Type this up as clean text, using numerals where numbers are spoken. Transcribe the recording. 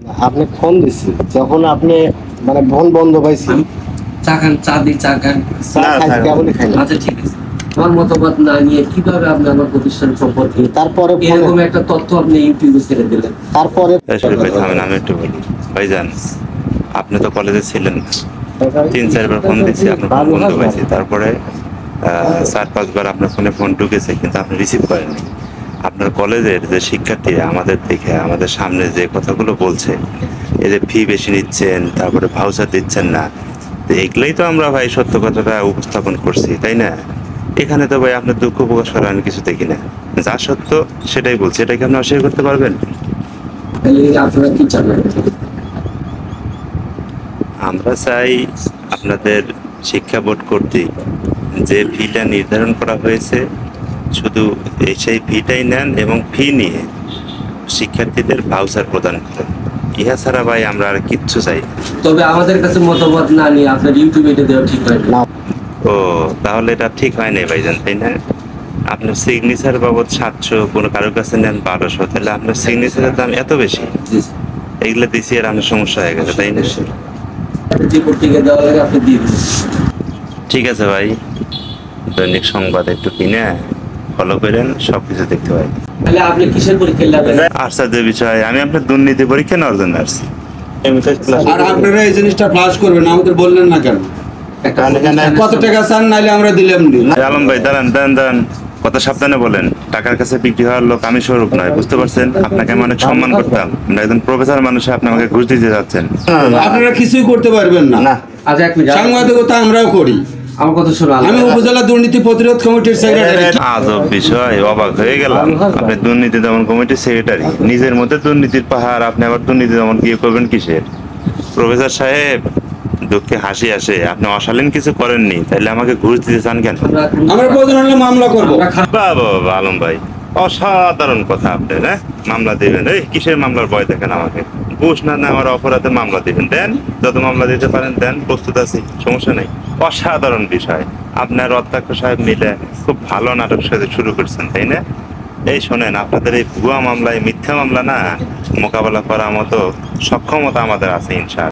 আপনি ফোন দিছি যখন আপনি মানে ফোন বন্ধ পাইছি চা খান, চা দিই, চা খান। কেবলই খাই না। আচ্ছা ঠিক আছে। আমার মতামত না নিয়ে কিভাবে আপনি আমার প্রতিষ্ঠান সম্পর্কে তারপরে এরকম একটা তথ্য আপনি ইউটিউবে ছেড়ে দিলেন? তারপরে ভাই থামেন, আমি একটু বলি। ভাইজান, আপনি তো কলেজে ছিলেন না, 3-4 বার ফোন দিচ্ছি, আপনার ফোন বন্ধ পাইছি। তারপরে 4-5 বার আপনার ফোনে ফোন ঢুকেছে, কিন্তু আপনি রিসিভ করেননি। আপনার কলেজের যে শিক্ষার্থীরা আমাদের দেখে আমাদের সামনে যে কথাগুলো বলছে, এই যে ফি বেশি নিচ্ছেন, তারপরে ভাউচার দিচ্ছেন না, তো এগুলোই তো আমরা ভাই সত্য কথাটা উপস্থাপন করছি, তাই না? এখানে তো ভাই আপনার দুঃখ প্রকাশ করার আমি কিছু দেখি না। যা সত্য সেটাই বলছি, এটাকে আপনি অস্বীকার করতে পারবেন? তাহলে আপনারা কি চান? আমরা চাই আপনাদের শিক্ষা বোর্ড কর্তৃক যে ফিটা নির্ধারণ করা হয়েছে, শুধু সেই ফিটাই নেন এবং ফি নিয়ে শিক্ষার্থীদের ভাউচার প্রদান করেন। ইহা ছাড়া ভাই আমরা আর কিচ্ছু চাই না। তবে আমাদের কাছে মতামত না নিয়ে আপনার ইউটিউবে এটা দেওয়া ঠিক হয় না। ও, তাহলে এটা ঠিক হয় না ভাইজান, তাই না? আপনার সিগনেচার বাবদ 700, কোনো কারোর কাছে নেন 1200, তাহলে আপনার সিগনেচারের দাম এত বেশি? এগুলো দিছি আর আপনার সমস্যা হয়ে গেছে, তাই না? যে পত্রিকা দেওয়া লাগে আপনি দিয়ে দিন। ঠিক আছে ভাই, দৈনিক সংবাদ একটু কিনে ফলো করেন, সবকিছু দেখতে পাই। তাহলে আপনি কিসের পরীক্ষা লাগবেন? আশ্চর্য বিষয়, আমি আপনার দুর্নীতি পরীক্ষা নেওয়ার জন্য আসছি। আর আপনারা এই জিনিসটা ফ্লাশ করবেন, আমাদের বললেন না কেন? কত টাকা চান, নাইলে আমরা দিলাম নি। আলম ভাই দাঁড়ান দাঁড়ান দাঁড়ান, কথা সাবধানে বলেন। টাকার কাছে বিক্রি হওয়ার লোক আমি স্বরূপ নয়, বুঝতে পারছেন? আপনাকে আমি অনেক সম্মান করতাম, একজন প্রফেসর মানুষে আপনি আমাকে ঘুষ দিতে যাচ্ছেন। আপনারা কিছুই করতে পারবেন না। আচ্ছা এক মিনিট, সাংবাদিকতা আমরাও করি। আমার কথা শোনো। আমি উপজেলা দুর্নীতি প্রতিরোধ কমিটির সেক্রেটারি। আজব বিষয়, অবাক হয়ে গেলাম। আপনি দুর্নীতি দমন কমিটির সেক্রেটারি, নিজের মধ্যে দুর্নীতির পাহাড়, আপনি আবার দুর্নীতি দমন কি করবেন কিসের? প্রফেসর সাহেব, দুঃখে হাসি আসে, আপনি অশালীন কিছু করেননি, তাহলে আমাকে ঘুষ দিতে চান কেন? আমরা প্রয়োজন হলে মামলা করবো। বাবা আলম ভাই, অসাধারণ কথা আপনার। হ্যাঁ, মামলা দিবেন? এই কিসের মামলার ভয় দেখেন আমাকে? ঘুষ না না আমার অপরাধে মামলা দিবেন, দেন, যত মামলা দিতে পারেন দেন, প্রস্তুত আছি, সমস্যা নেই। অসাধারণ বিষয়, আপনার অধ্যক্ষ সাহেব মিলে খুব ভালো নাটক সাথে শুরু করছেন, তাই না? এই শোনেন, আপনাদের এই ভুয়া মামলায়, মিথ্যা মামলা না মোকাবেলা করার মতো সক্ষমতা আমাদের আছে ইনশাআল্লাহ।